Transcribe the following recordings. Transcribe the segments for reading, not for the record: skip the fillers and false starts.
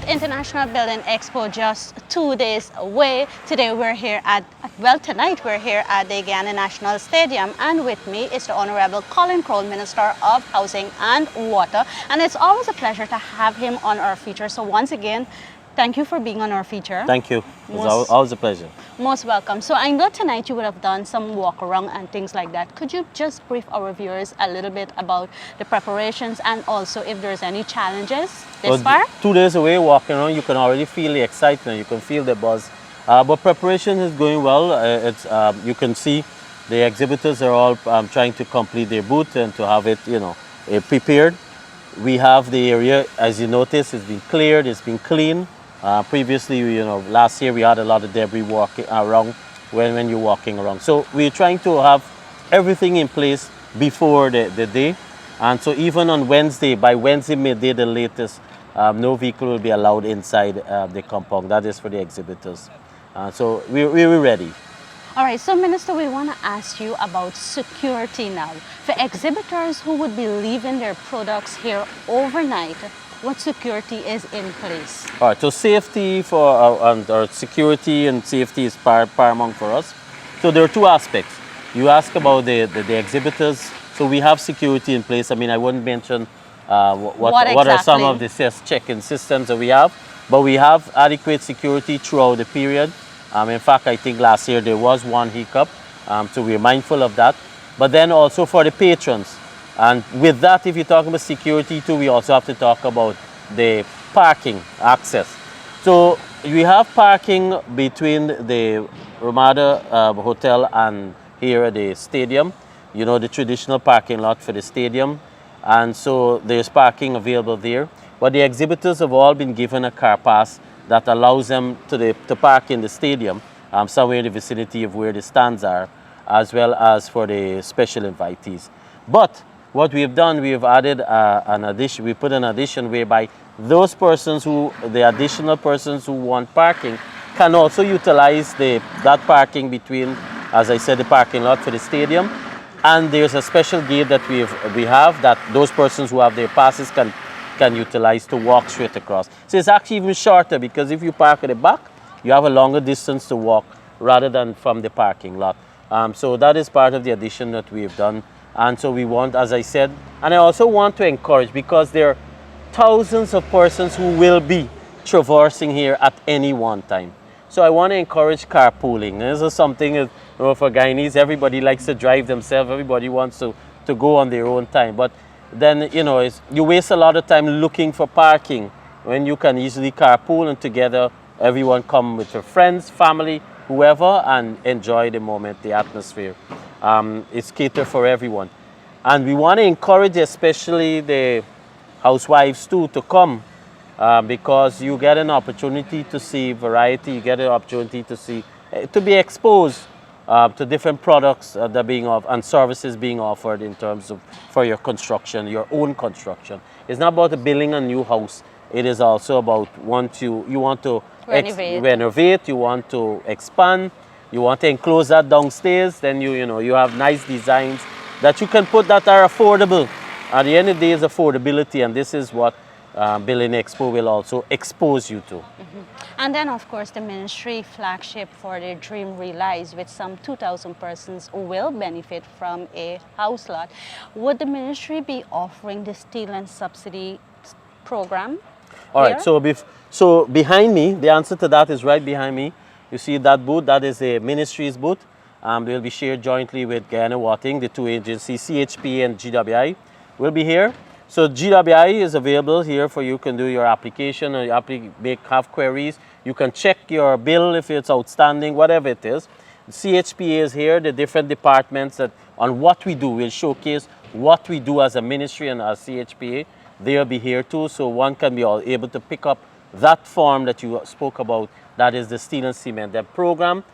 With International Building Expo just 2 days away, tonight we're here at the Guyana National Stadium, and with me is the Honorable Collin Croal, Minister of Housing and Water, and it's always a pleasure to have him on our feature. So once again, thank you for being on our feature. Thank you. It's always a pleasure. Most welcome. So I know tonight you would have done some walk around and things like that. Could you just brief our viewers a little bit about the preparations and also if there's any challenges this far? 2 days away walking around, you can already feel the excitement, you can feel the buzz. But preparation is going well. You can see the exhibitors are all trying to complete their booth and to have it, prepared. We have the area, as you notice, it's been cleared, it's been cleaned. Previously, last year we had a lot of debris walking around when you're walking around. So we're trying to have everything in place before the day. And so even on Wednesday, by Wednesday midday, the latest, no vehicle will be allowed inside the compound. That is for the exhibitors. So we're ready. All right, so Minister, we want to ask you about security now. For exhibitors who would be leaving their products here overnight, what security is in place? All right, so safety or security and safety is paramount for us. So there are two aspects. You ask about the exhibitors. So we have security in place. I mean, I wouldn't mention what are some of the check-in systems that we have, but we have adequate security throughout the period. In fact, I think last year there was one hiccup, so we're mindful of that. But then also for the patrons. And with that, if you're talking about security too, we also have to talk about the parking access. So we have parking between the Ramada Hotel and here at the stadium, the traditional parking lot for the stadium. And so there's parking available there. But the exhibitors have all been given a car pass that allows them to park in the stadium, somewhere in the vicinity of where the stands are, as well as for the special invitees. But what we have done, we have added an addition. We put an addition whereby the additional persons who want parking can also utilize that parking between, as I said, the parking lot for the stadium. And there's a special gate that we have that those persons who have their passes can utilize to walk straight across. So it's actually even shorter because if you park at the back, you have a longer distance to walk rather than from the parking lot. So that is part of the addition that we have done. And so we want, as I said, and I also want to encourage, because there are thousands of persons who will be traversing here at any one time. So I want to encourage carpooling. This is something for Guyanese, everybody likes to drive themselves, everybody wants to go on their own time. But then, you waste a lot of time looking for parking when you can easily carpool and together everyone come with their friends, family, whoever, and enjoy the moment, the atmosphere. It's catered for everyone. And we want to encourage especially the housewives too to come because you get an opportunity to see variety, you get an opportunity to be exposed to different products that are being offered and services being offered in terms of for your construction, your own construction. It's not about building a new house. It is also about you want to renovate, you want to expand, you want to enclose that downstairs, then you have nice designs that you can put that are affordable. At the end of the day, it's affordability, and this is what Building Expo will also expose you to. Mm-hmm. And then, of course, the ministry flagship for the Dream Realize, with some 2,000 persons who will benefit from a house lot. Would the ministry be offering the steel and subsidy program? All right, so behind me, the answer to that is right behind me. You see that booth, that is the ministry's booth. They'll be shared jointly with Guyana Watering, the two agencies, CHP and GWI will be here. So GWI is available here for you can do your application or have queries. You can check your bill if it's outstanding, whatever it is. CHP is here, the different departments that on what we do. We'll showcase what we do as a ministry and as CHPA. They'll be here too, so one can be able to pick up that form that you spoke about. That is the Steel and Cement. That program,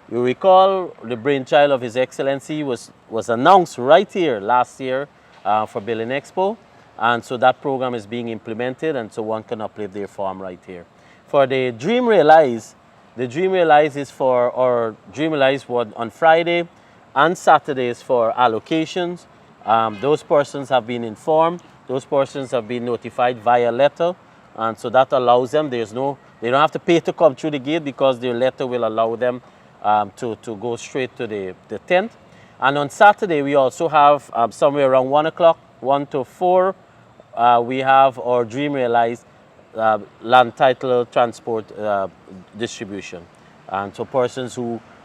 you recall, the brainchild of His Excellency was announced right here last year for Building Expo. And so that program is being implemented, and so one can upload their form right here. For the Dream Realize, is on Friday and Saturdays for allocations. Those persons have been informed. Those persons have been notified via letter And so that allows them, they don't have to pay to come through the gate because their letter will allow them to go straight to the tent. And on Saturday, we also have somewhere around 1 o'clock, 1 to 4, we have our Dream Realized land title transport distribution. And so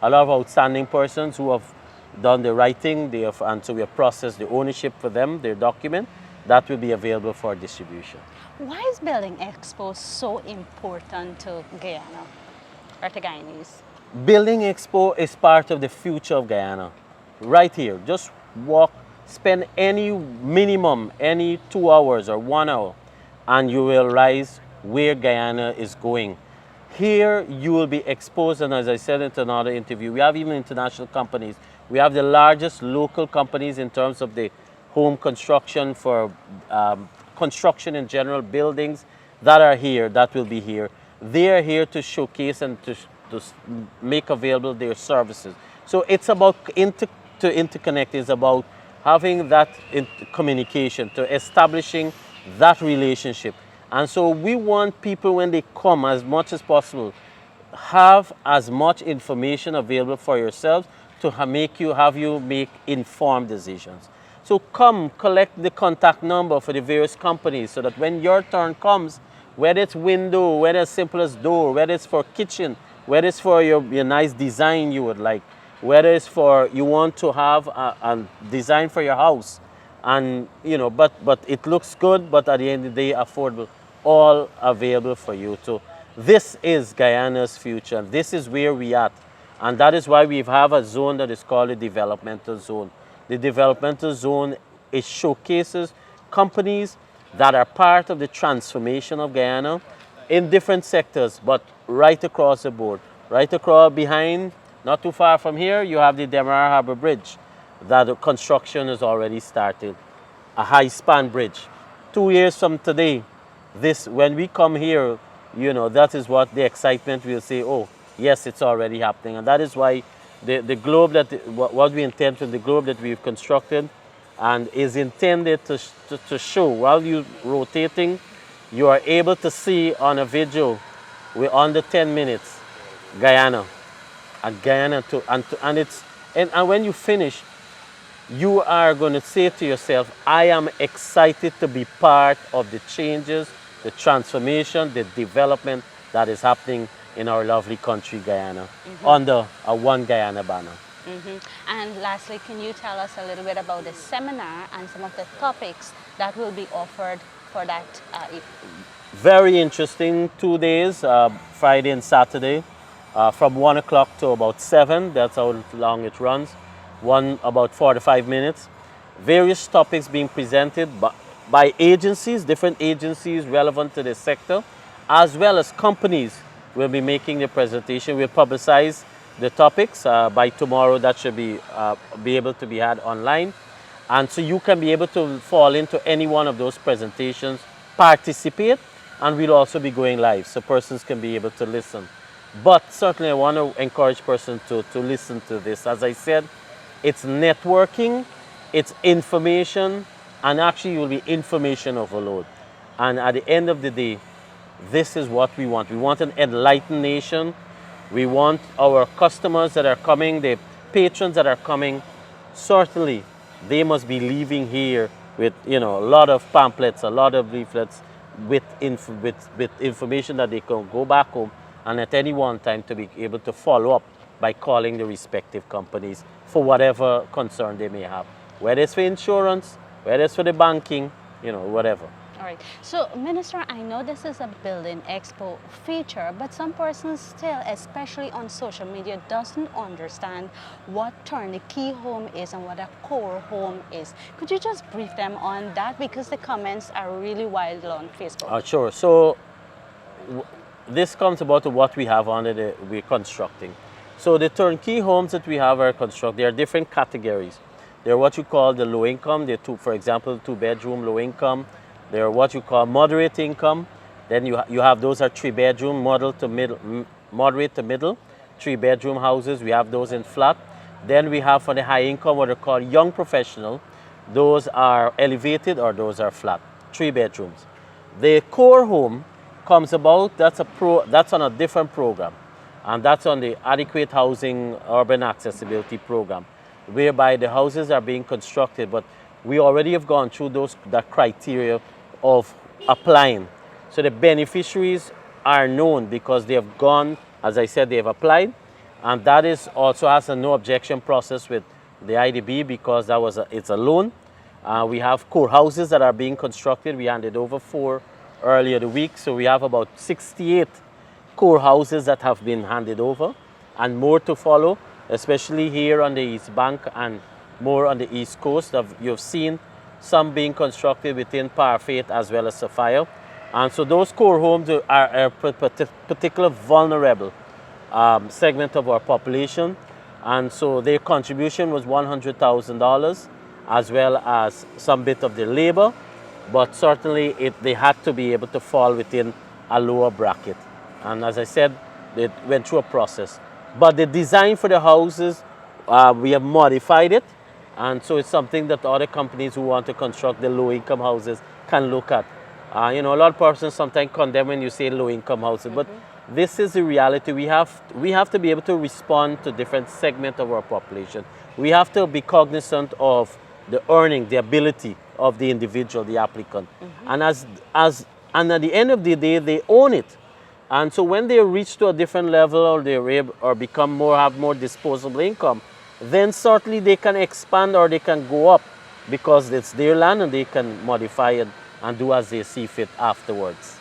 a lot of outstanding persons who have done the writing, and so we have processed the ownership for them, their document, that will be available for distribution. Why is Building Expo so important to Guyana or to Guyanese? Building Expo is part of the future of Guyana. Right here, just walk, spend any 2 hours or 1 hour, and you will realize where Guyana is going. Here you will be exposed, and as I said in another interview, we have even international companies. We have the largest local companies in terms of the home construction for construction in general, buildings that are here, that will be here. They are here to showcase and to make available their services. So it's about to interconnect, it's about having that communication, to establishing that relationship. And so we want people, when they come, as much as possible, have as much information available for yourselves to have you make informed decisions. So come, collect the contact number for the various companies so that when your turn comes, whether it's window, whether it's simple as door, whether it's for kitchen, whether it's for your nice design you would like, whether it's for you want to have a design for your house, and but it looks good, but at the end of the day affordable, all available for you too. This is Guyana's future. This is where we at, and that is why we have a zone that is called a developmental zone. The developmental zone, it showcases companies that are part of the transformation of Guyana in different sectors, but right across the board. Right across behind, not too far from here, you have the Demerara Harbor Bridge that the construction has already started, a high-span bridge. 2 years from today, when we come here, that is what the excitement will say, oh, yes, it's already happening. And that is why the globe what we intend with the globe that we've constructed and is intended to show while you're rotating, you are able to see on a video, we're under 10 minutes, Guyana. And Guyana too, and when you finish, you are going to say to yourself, I am excited to be part of the changes, the transformation, the development that is happening in our lovely country, Guyana, under a One Guyana banner. And lastly, can you tell us a little bit about the seminar and some of the topics that will be offered for that event? Very interesting, 2 days, Friday and Saturday, from 1 o'clock to about 7. That's how long it runs. One about 45 minutes. Various topics being presented by agencies, different agencies relevant to the sector, as well as companies will be making the presentation. We'll publicize the topics by tomorrow. That should be able to be had online. And so you can be able to fall into any one of those presentations, participate, and we'll also be going live so persons can be able to listen. But certainly I want to encourage persons to listen to this. As I said, it's networking, it's information, and actually you will be information overload. And at the end of the day, this is what we want. We want an enlightened nation. We want our customers that are coming, the patrons that are coming, certainly they must be leaving here with a lot of pamphlets, a lot of leaflets with information that they can go back home and at any one time to be able to follow up by calling the respective companies for whatever concern they may have, whether it's for insurance, whether it's for the banking, whatever. All right. So, Minister, I know this is a Building Expo feature, but some persons still, especially on social media, doesn't understand what turnkey home is and what a core home is. Could you just brief them on that? Because the comments are really wild on Facebook. Sure. So, this comes about to what we have we're constructing. So, the turnkey homes that we have are constructed. There are different categories. They're what you call the low income. They're for example, 2-bedroom low income. They're what you call moderate income. Then you have those are 3-bedroom, moderate to middle, 3-bedroom houses. We have those in flat. Then we have for the high income what are called young professional. Those are elevated or those are flat, 3 bedrooms. The core home comes about, that's on a different program. And that's on the Adequate Housing Urban Accessibility Program, whereby the houses are being constructed, but we already have gone through that criteria of applying. So the beneficiaries are known because they have gone, as I said, they have applied, and that is also has a no objection process with the IDB because it's a loan. We have core houses that are being constructed. We handed over 4 earlier the week, so we have about 68 core houses that have been handed over and more to follow, especially here on the East Bank and more on the East Coast. You've seen some being constructed within Parfait as well as Sophia. And so those core homes are a particular vulnerable segment of our population. And so their contribution was $100,000 as well as some bit of the labor, but certainly they had to be able to fall within a lower bracket. And as I said, it went through a process. But the design for the houses, we have modified it. And so it's something that other companies who want to construct the low-income houses can look at. A lot of persons sometimes condemn when you say low-income houses, but this is the reality. We have to be able to respond to different segments of our population. We have to be cognizant of the earning, the ability of the individual, the applicant. And and at the end of the day, they own it. And so when they reach to a different level or have more disposable income, then certainly they can expand or they can go up because it's their land and they can modify it and do as they see fit afterwards.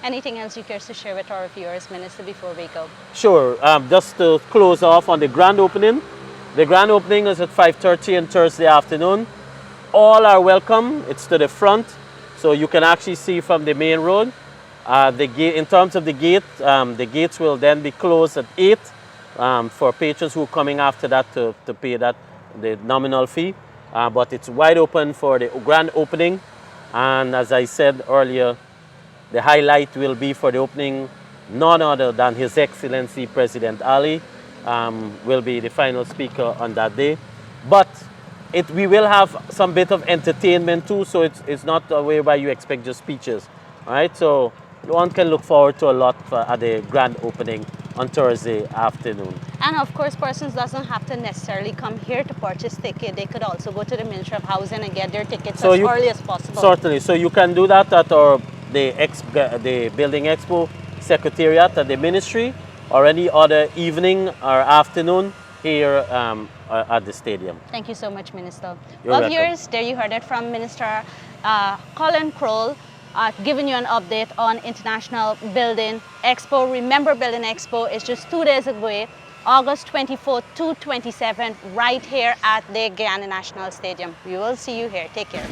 Anything else you care to share with our viewers, Minister, before we go? Sure. Just to close off on the grand opening. The grand opening is at 5:30 on Thursday afternoon. All are welcome. It's to the front, so you can actually see from the main road. The gate, in terms of the gates will then be closed at 8 for patrons who are coming after that to pay the nominal fee. But it's wide open for the grand opening. And as I said earlier, the highlight will be for the opening, none other than His Excellency President Ali will be the final speaker on that day. But we will have some bit of entertainment too, so it's not a way where you expect just speeches. All right, so one can look forward to a lot at the grand opening on Thursday afternoon. And of course, persons doesn't have to necessarily come here to purchase ticket. They could also go to the Ministry of Housing and get their tickets as early as possible. Certainly, so you can do that at the Building Expo Secretariat at the Ministry, or any other evening or afternoon here at the stadium. Thank you so much, Minister. You're welcome. Viewers, there you heard it from Minister Collin Croal, giving you an update on International Building Expo. Remember, Building Expo is just 2 days away, August 24th to 27th, right here at the Guyana National Stadium. We will see you here. Take care.